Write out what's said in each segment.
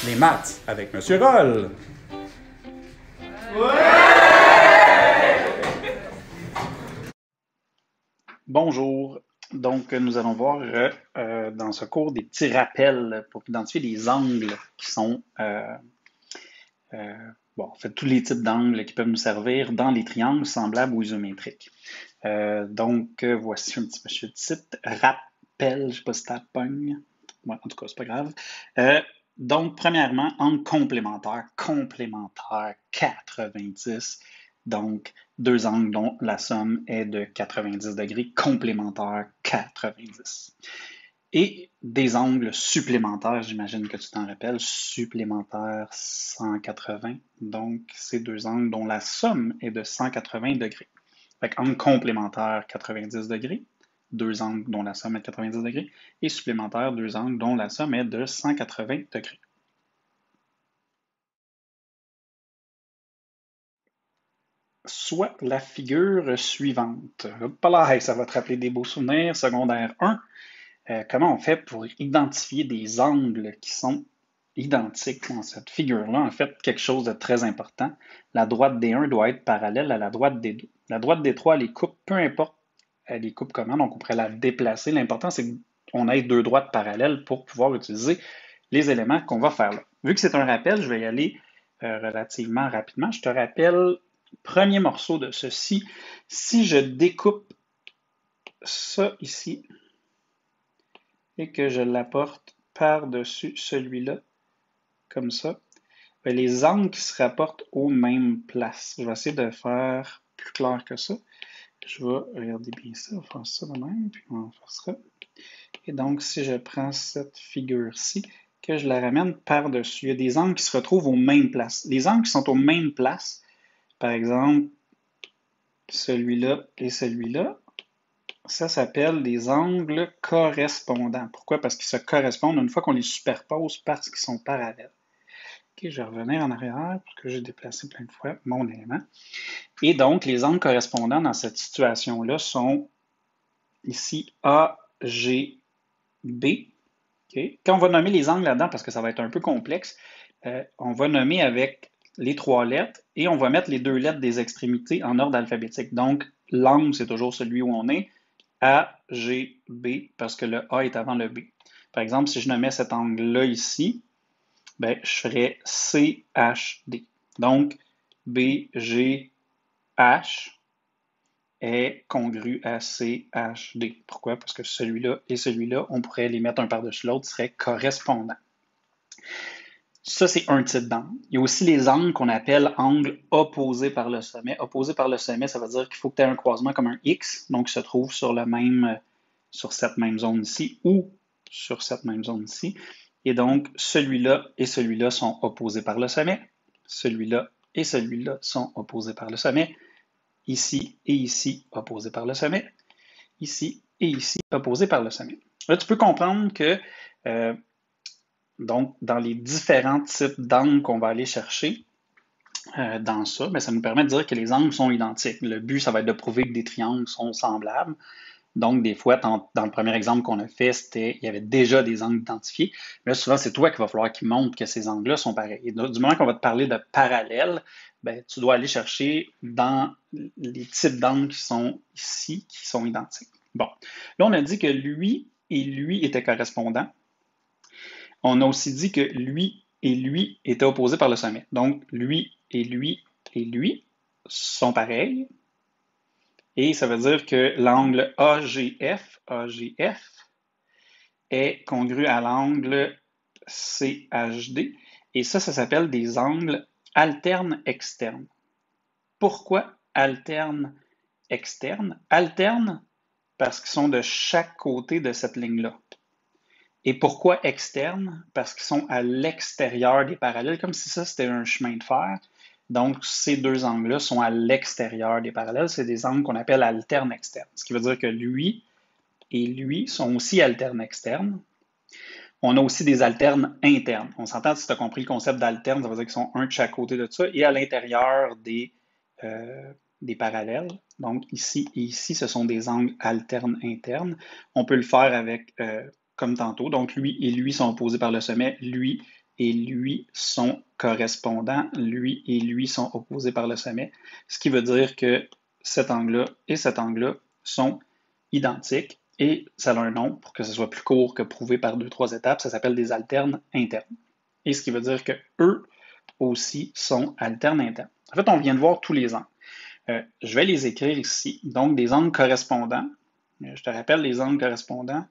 Les maths avec Monsieur Roll. Bonjour. Donc, nous allons voir dans ce cours des petits rappels pour identifier les angles qui sont, en fait, tous les types d'angles qui peuvent nous servir dans les triangles semblables ou isométriques. Voici un petit peu de site. Rappel, je ne sais pas si ça pogne. Ouais, en tout cas, c'est pas grave. Donc, premièrement, angle complémentaire. Complémentaire, 90. Donc, deux angles dont la somme est de 90 degrés. Complémentaire, 90. Et des angles supplémentaires, j'imagine que tu t'en rappelles, supplémentaire 180. Donc, c'est deux angles dont la somme est de 180 degrés. Fait angle complémentaire, 90 degrés. Deux angles dont la somme est de 90 degrés. Et supplémentaire, deux angles dont la somme est de 180 degrés. Soit la figure suivante. Hop là, ça va te rappeler des beaux souvenirs. Secondaire 1. Comment on fait pour identifier des angles qui sont identiques dans cette figure-là? En fait, quelque chose de très important. La droite des 1 doit être parallèle à la droite des 2. La droite des 3, elle les coupe, peu importe, elle les coupe comment, donc on pourrait la déplacer. L'important, c'est qu'on ait deux droites parallèles pour pouvoir utiliser les éléments qu'on va faire là. Vu que c'est un rappel, je vais y aller relativement rapidement. Je te rappelle, premier morceau de ceci, si je découpe ça ici, et que je l'apporte par-dessus celui-là, comme ça, bien, les angles qui se rapportent aux mêmes places. Je vais essayer de faire plus clair que ça. Je vais regarder bien ça, on va faire ça de même, puis on va faire ça. Et donc, si je prends cette figure-ci, que je la ramène par-dessus, il y a des angles qui se retrouvent aux mêmes places. Les angles qui sont aux mêmes places, par exemple, celui-là et celui-là, ça s'appelle des angles correspondants. Pourquoi? Parce qu'ils se correspondent une fois qu'on les superpose parce qu'ils sont parallèles. OK, je vais revenir en arrière parce que j'ai déplacé plein de fois mon élément. Et donc, les angles correspondants dans cette situation-là sont ici A, G, B. Okay. Quand on va nommer les angles là-dedans, parce que ça va être un peu complexe, on va nommer avec les trois lettres et on va mettre les deux lettres des extrémités en ordre alphabétique. Donc, l'angle, c'est toujours celui où on est. A, G, B, parce que le A est avant le B. Par exemple, si je nommais cet angle-là ici, ben, je ferais C, H, D. Donc, B, G, H est congru à C, H, D. Pourquoi? Parce que celui-là et celui-là, on pourrait les mettre un par-dessus l'autre, seraient correspondants. Ça, c'est un type d'angle. Il y a aussi les angles qu'on appelle angles opposés par le sommet. Opposés par le sommet, ça veut dire qu'il faut que tu aies un croisement comme un X, donc qui se trouve sur cette même zone ici ou sur cette même zone ici. Et donc, celui-là et celui-là sont opposés par le sommet. Celui-là et celui-là sont opposés par le sommet. Ici et ici, opposés par le sommet. Ici et ici, opposés par le sommet. Là, tu peux comprendre que donc, dans les différents types d'angles qu'on va aller chercher dans ça, bien, ça nous permet de dire que les angles sont identiques. Le but, ça va être de prouver que des triangles sont semblables. Donc, des fois, dans le premier exemple qu'on a fait, il y avait déjà des angles identifiés. Mais là, souvent, c'est toi qui va falloir qu'il montre que ces angles-là sont pareils. Et du moment qu'on va te parler de parallèle, bien, tu dois aller chercher dans les types d'angles qui sont ici, qui sont identiques. Bon, là, on a dit que lui et lui étaient correspondants. On a aussi dit que lui et lui étaient opposés par le sommet. Donc, lui et lui et lui sont pareils. Et ça veut dire que l'angle AGF est congru à l'angle CHD. Et ça s'appelle des angles alternes externes. Pourquoi alternes externes? Alternes parce qu'ils sont de chaque côté de cette ligne-là. Et pourquoi externes? Parce qu'ils sont à l'extérieur des parallèles, comme si ça c'était un chemin de fer. Donc, ces deux angles-là sont à l'extérieur des parallèles. C'est des angles qu'on appelle alternes externes. Ce qui veut dire que lui et lui sont aussi alternes externes. On a aussi des alternes internes. On s'entend, si tu as compris le concept d'alterne, ça veut dire qu'ils sont un de chaque côté de ça et à l'intérieur des parallèles. Donc, ici et ici, ce sont des angles alternes internes. On peut le faire avec, comme tantôt, donc lui et lui sont opposés par le sommet, lui et lui sont correspondants, lui et lui sont opposés par le sommet, ce qui veut dire que cet angle-là et cet angle-là sont identiques et ça a un nom pour que ce soit plus court que prouvé par 2-3 étapes, ça s'appelle des alternes internes. Et ce qui veut dire que eux aussi sont alternes internes. En fait, on vient de voir tous les angles. Je vais les écrire ici. Donc, des angles correspondants. Je te rappelle les angles correspondants.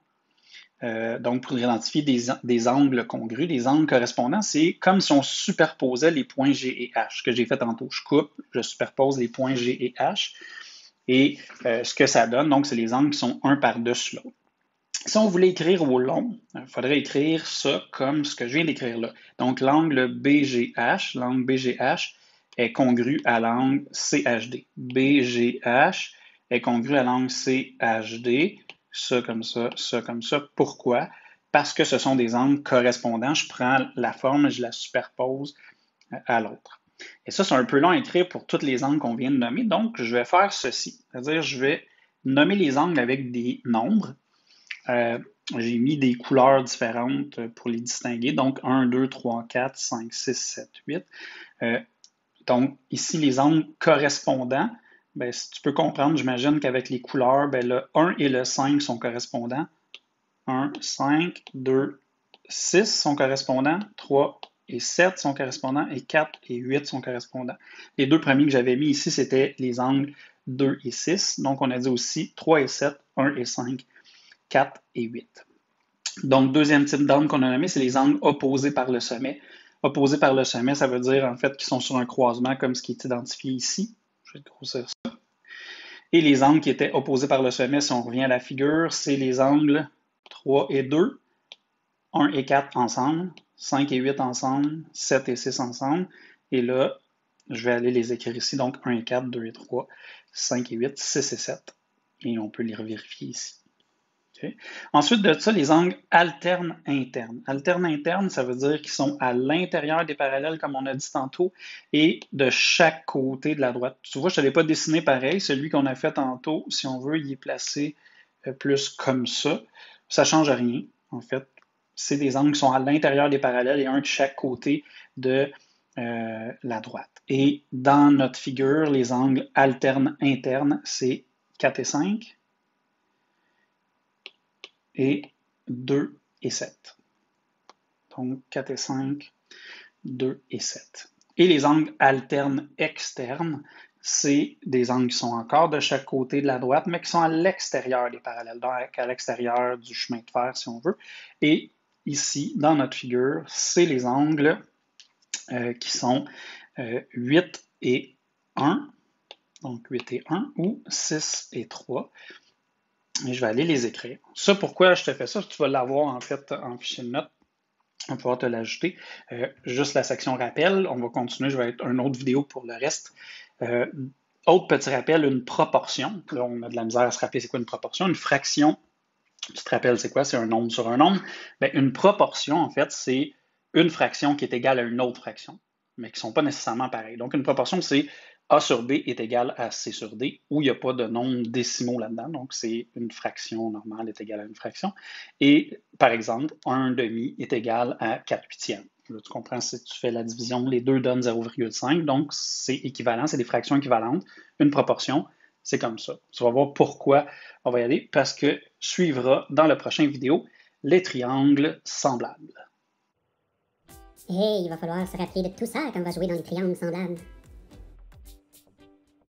Donc, pour identifier des angles congrus, des angles correspondants, c'est comme si on superposait les points G et H, que j'ai fait tantôt. Je coupe, je superpose les points G et H. Et ce que ça donne, donc, c'est les angles qui sont un par-dessus l'autre. Si on voulait écrire au long, il faudrait écrire ça comme ce que je viens d'écrire là. Donc, l'angle BGH est congru à l'angle CHD. BGH est congru à l'angle CHD. Ça comme ça, ça comme ça. Pourquoi? Parce que ce sont des angles correspondants. Je prends la forme et je la superpose à l'autre. Et ça, c'est un peu long à écrire pour tous les angles qu'on vient de nommer. Donc, je vais faire ceci. C'est-à-dire, je vais nommer les angles avec des nombres. J'ai mis des couleurs différentes pour les distinguer. Donc, 1, 2, 3, 4, 5, 6, 7, 8. Donc, ici, les angles correspondants, ben, si tu peux comprendre, j'imagine qu'avec les couleurs, ben, le 1 et le 5 sont correspondants. 1, 5, 2, 6 sont correspondants. 3 et 7 sont correspondants. Et 4 et 8 sont correspondants. Les deux premiers que j'avais mis ici, c'était les angles 2 et 6. Donc, on a dit aussi 3 et 7, 1 et 5, 4 et 8. Donc, deuxième type d'angle qu'on a nommé, c'est les angles opposés par le sommet. Opposés par le sommet, ça veut dire en fait qu'ils sont sur un croisement comme ce qui est identifié ici. Je vais grossir ça. Et les angles qui étaient opposés par le sommet, si on revient à la figure, c'est les angles 3 et 2, 1 et 4 ensemble, 5 et 8 ensemble, 7 et 6 ensemble. Et là, je vais aller les écrire ici, donc 1 et 4, 2 et 3, 5 et 8, 6 et 7. Et on peut les revérifier ici. Okay. Ensuite de ça, les angles alternes internes. Alternes internes, ça veut dire qu'ils sont à l'intérieur des parallèles, comme on a dit tantôt, et de chaque côté de la droite. Tu vois, je ne te l'ai pas dessiné pareil. Celui qu'on a fait tantôt, si on veut, il est placé plus comme ça. Ça ne change rien, en fait. C'est des angles qui sont à l'intérieur des parallèles et un de chaque côté de la droite. Et dans notre figure, les angles alternes internes, c'est 4 et 5. Et 2 et 7. Donc 4 et 5, 2 et 7. Et les angles alternes externes, c'est des angles qui sont encore de chaque côté de la droite, mais qui sont à l'extérieur des parallèles, donc à l'extérieur du chemin de fer, si on veut. Et ici, dans notre figure, c'est les angles qui sont 8 et 1, donc 8 et 1, ou 6 et 3. Et je vais aller les écrire. Ça, pourquoi je te fais ça? Tu vas l'avoir en fait en fichier de notes. On va pouvoir te l'ajouter. Juste la section rappel. On va continuer. Je vais être une autre vidéo pour le reste. Autre petit rappel, une proportion. Là, on a de la misère à se rappeler c'est quoi une proportion. Une fraction, tu te rappelles c'est quoi? C'est un nombre sur un nombre. Bien, une proportion, en fait, c'est une fraction qui est égale à une autre fraction, mais qui ne sont pas nécessairement pareilles. Donc, une proportion, c'est A sur B est égal à C sur D, où il n'y a pas de nombres décimaux là-dedans. Donc, c'est une fraction normale est égale à une fraction. Et, par exemple, 1 demi est égal à 4 huitièmes. Là, tu comprends, si tu fais la division, les deux donnent 0,5. Donc, c'est équivalent, c'est des fractions équivalentes. Une proportion, c'est comme ça. Tu vas voir pourquoi on va y aller, parce que suivra dans la prochaine vidéo les triangles semblables. Hey, il va falloir se rappeler de tout ça quand on va jouer dans les triangles semblables.